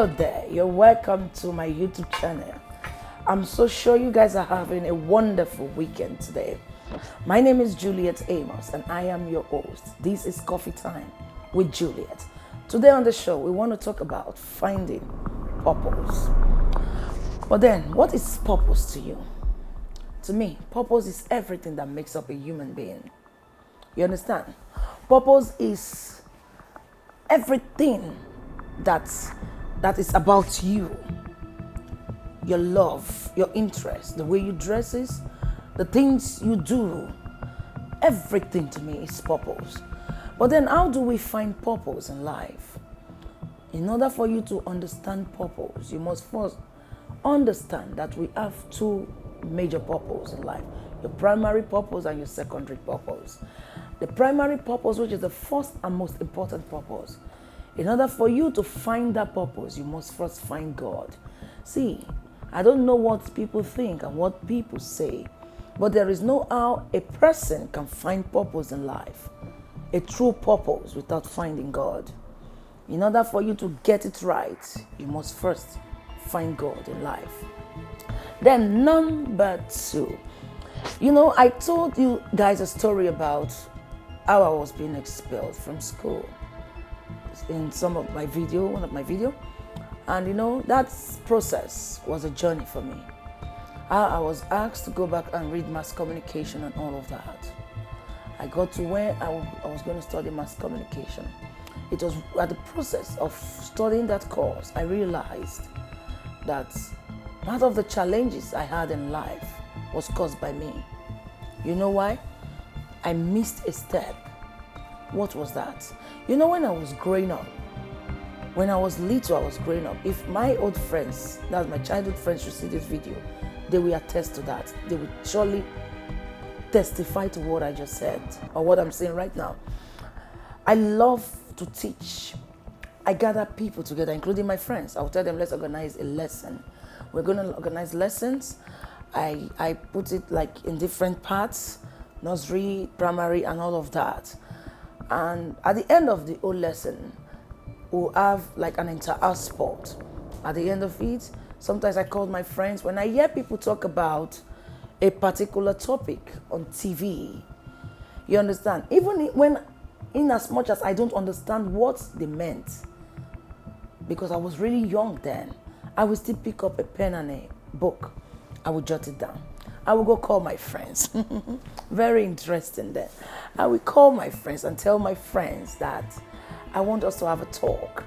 Hello there, you're welcome to my YouTube channel. I'm so sure you guys are having a wonderful weekend today. My name is Juliet Amos and I am your host. This is Coffee Time with Juliet. Today on the show, we want to talk about finding purpose. But then, what is purpose to you? To me, purpose is everything that makes up a human being. You understand? Purpose is everything that is about you. Your love, your interest, the way you dress, the things you do. Everything to me is purpose. But then how do we find purpose in life? In order for you to understand purpose, you must first understand that we have two major purposes in life. Your primary purpose and your secondary purpose. The primary purpose, which is the first and most important purpose. In order for you to find that purpose, you must first find God. See, I don't know what people think and what people say, but there is no how a person can find purpose in life, a true purpose, without finding God. In order for you to get it right, you must first find God in life. Then number two, I told you guys a story about how I was being expelled from school in one of my video. And that process was a journey for me. I was asked to go back and read mass communication and all of that. I got to where I was going to study mass communication. It was at the process of studying that course, I realized that part of the challenges I had in life was caused by me. You know why? I missed a step. What was that? When I was growing up, when I was little, I was growing up. If my old friends, that's my childhood friends, should see this video, they will attest to that. They will surely testify to what I just said or what I'm saying right now. I love to teach. I gather people together, including my friends. I'll tell them, let's organize a lesson. We're going to organize lessons. I put it like in different parts, nursery, primary, and all of that. And at the end of the whole lesson, we'll have like an inter-house sport. At the end of it, sometimes I call my friends. When I hear people talk about a particular topic on TV, you understand? Even when, in as much as I don't understand what they meant, because I was really young then, I would still pick up a pen and a book. I would jot it down. I would go call my friends. Very interesting then. I would call my friends and tell my friends that I want us to have a talk.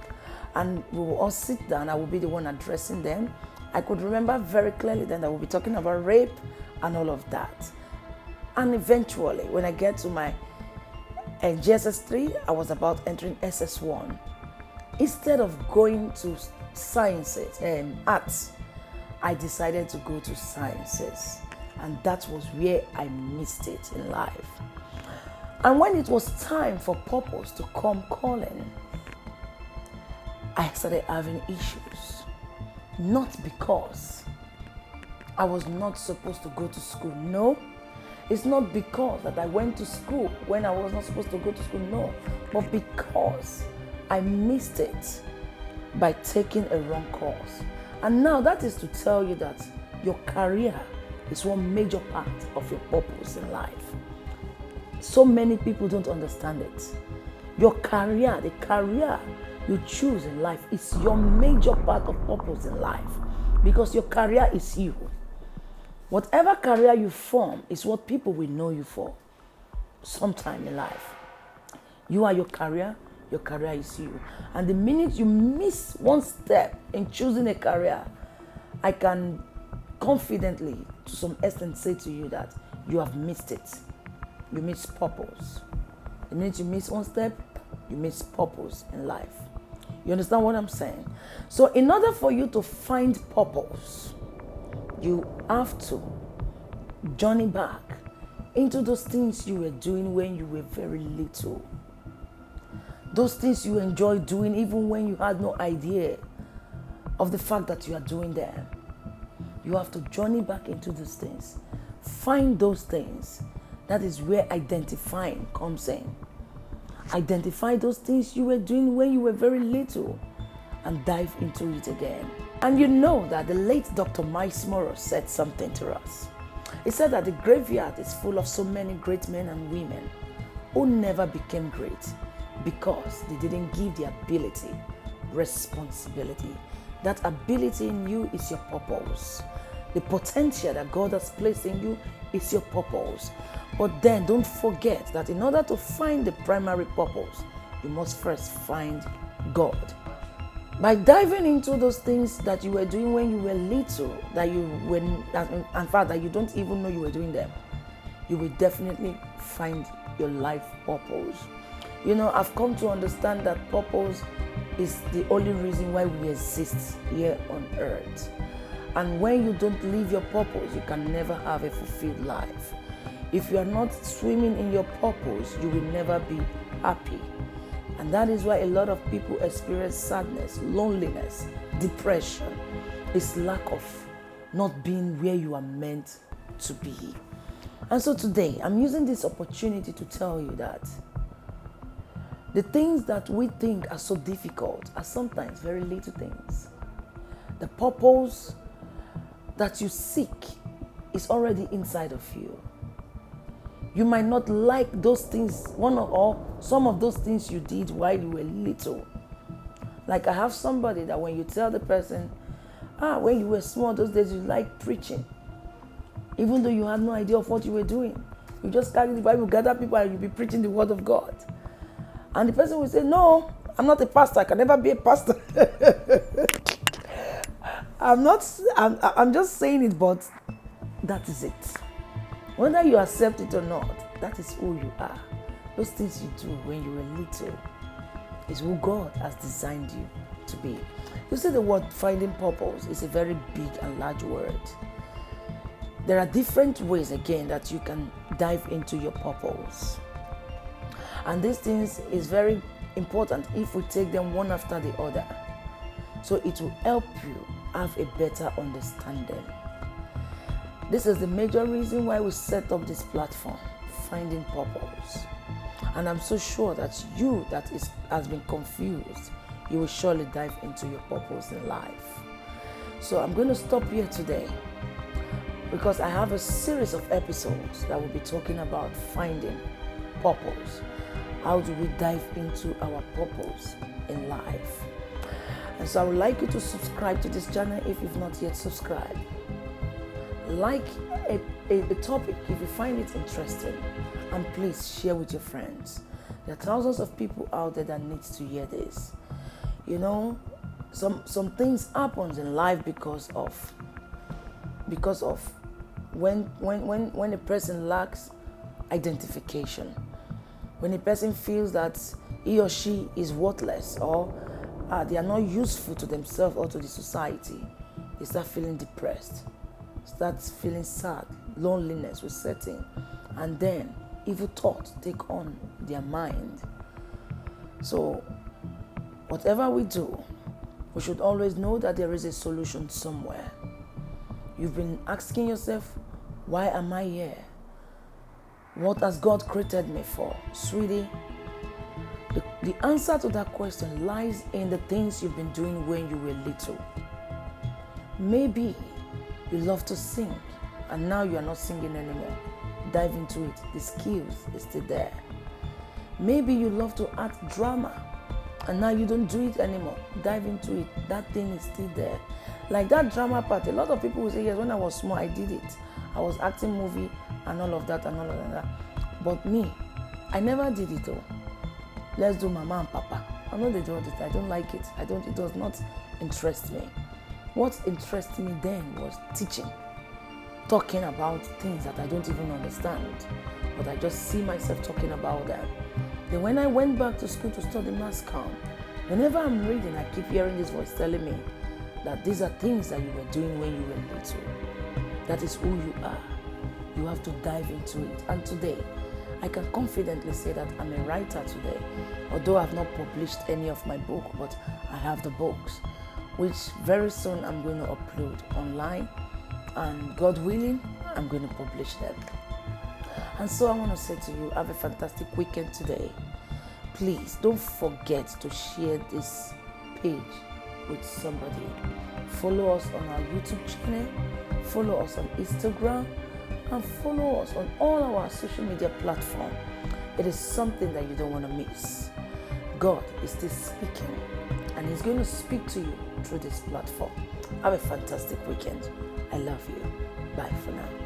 And we will all sit down. I will be the one addressing them. I could remember very clearly then that we'll be talking about rape and all of that. And eventually, when I get to my GSS3, I was about entering SS1. Instead of going to sciences and arts, I decided to go to sciences. And that was where I missed it in life. And when it was time for purpose to come calling, I started having issues. Not because I was not supposed to go to school. No. It's not because that I went to school when I was not supposed to go to school. No. But because I missed it by taking a wrong course. And now that is to tell you that your career is one major part of your purpose in life. So many people don't understand it. Your career, the career you choose in life is your major part of purpose in life, because your career is you. Whatever career you form is what people will know you for sometime in life. You are your career is you. And the minute you miss one step in choosing a career, I can confidently, to some extent, say to you that you have missed it. You miss purpose. The minute you miss one step, you miss purpose in life. You understand what I'm saying? So in order for you to find purpose, you have to journey back into those things you were doing when you were very little. Those things you enjoyed doing even when you had no idea of the fact that you are doing them. You have to journey back into those things. Find those things. That is where identifying comes in. Identify those things you were doing when you were very little and dive into it again. And you know that the late Dr. Miles Morrow said something to us. He said that the graveyard is full of so many great men and women who never became great because they didn't give the ability, responsibility. That ability in you is your purpose. The potential that God has placed in you is your purpose. But then don't forget that in order to find the primary purpose, you must first find God. By diving into those things that you were doing when you were little, that you were, in fact, that you don't even know you were doing them, you will definitely find your life purpose. You know, I've come to understand that purpose is the only reason why we exist here on earth. And when you don't live your purpose, you can never have a fulfilled life. If you are not swimming in your purpose, you will never be happy. And that is why a lot of people experience sadness, loneliness, depression. It's lack of not being where you are meant to be. And so today, I'm using this opportunity to tell you that the things that we think are so difficult are sometimes very little things. The purpose that you seek is already inside of you. You might not like those things, some of those things you did while you were little. Like I have somebody that when you tell the person, when you were small, those days you liked preaching. Even though you had no idea of what you were doing. You just carry the Bible, gather people, and you'll be preaching the word of God. And the person will say, no, I'm not a pastor. I can never be a pastor. I'm just saying it, but that is it. Whether you accept it or not, that is who you are. Those things you do when you were little is who God has designed you to be. You see, the word finding purpose is a very big and large word. There are different ways, again, that you can dive into your purpose. And these things is very important if we take them one after the other. So it will help you have a better understanding. This is the major reason why we set up this platform, Finding Purpose. And I'm so sure that you that has been confused, you will surely dive into your purpose in life. So I'm going to stop here today because I have a series of episodes that will be talking about finding purpose. How do we dive into our purpose in life? And so I would like you to subscribe to this channel if you've not yet subscribed. Like a topic if you find it interesting, and please share with your friends. There are thousands of people out there that needs to hear this. You know, some things happens in life because of when a person lacks identification, when a person feels that he or she is worthless or they are not useful to themselves or to the society, they start feeling depressed. Starts feeling sad, loneliness will set in, and then evil thoughts take on their mind. So whatever we do, we should always know that there is a solution somewhere. You've been asking yourself, why am I here? What has God created me for? Sweetie, the answer to that question lies in the things you've been doing when you were little. Maybe you love to sing, and now you are not singing anymore. Dive into it. The skills is still there. Maybe you love to act drama, and now you don't do it anymore. Dive into it. That thing is still there. Like that drama part, a lot of people will say, yes, when I was small, I did it. I was acting movie and all of that and all of that. But me, I never did it though. Let's do mama and papa. I know they do it. I don't like it. It does not interest me. What interested me then was teaching, talking about things that I don't even understand, but I just see myself talking about them. Then when I went back to school to study mass comm, whenever I'm reading, I keep hearing this voice telling me that these are things that you were doing when you were little. That is who you are. You have to dive into it. And today, I can confidently say that I'm a writer today, although I've not published any of my book, but I have the books, which very soon I'm going to upload online, and God willing, I'm going to publish them. And so I want to say to you, have a fantastic weekend today. Please don't forget to share this page with somebody. Follow us on our YouTube channel, follow us on Instagram, and follow us on all our social media platforms. It is something that you don't want to miss. God is still speaking, and He's going to speak to you through this platform. Have a fantastic weekend. I love you. Bye for now.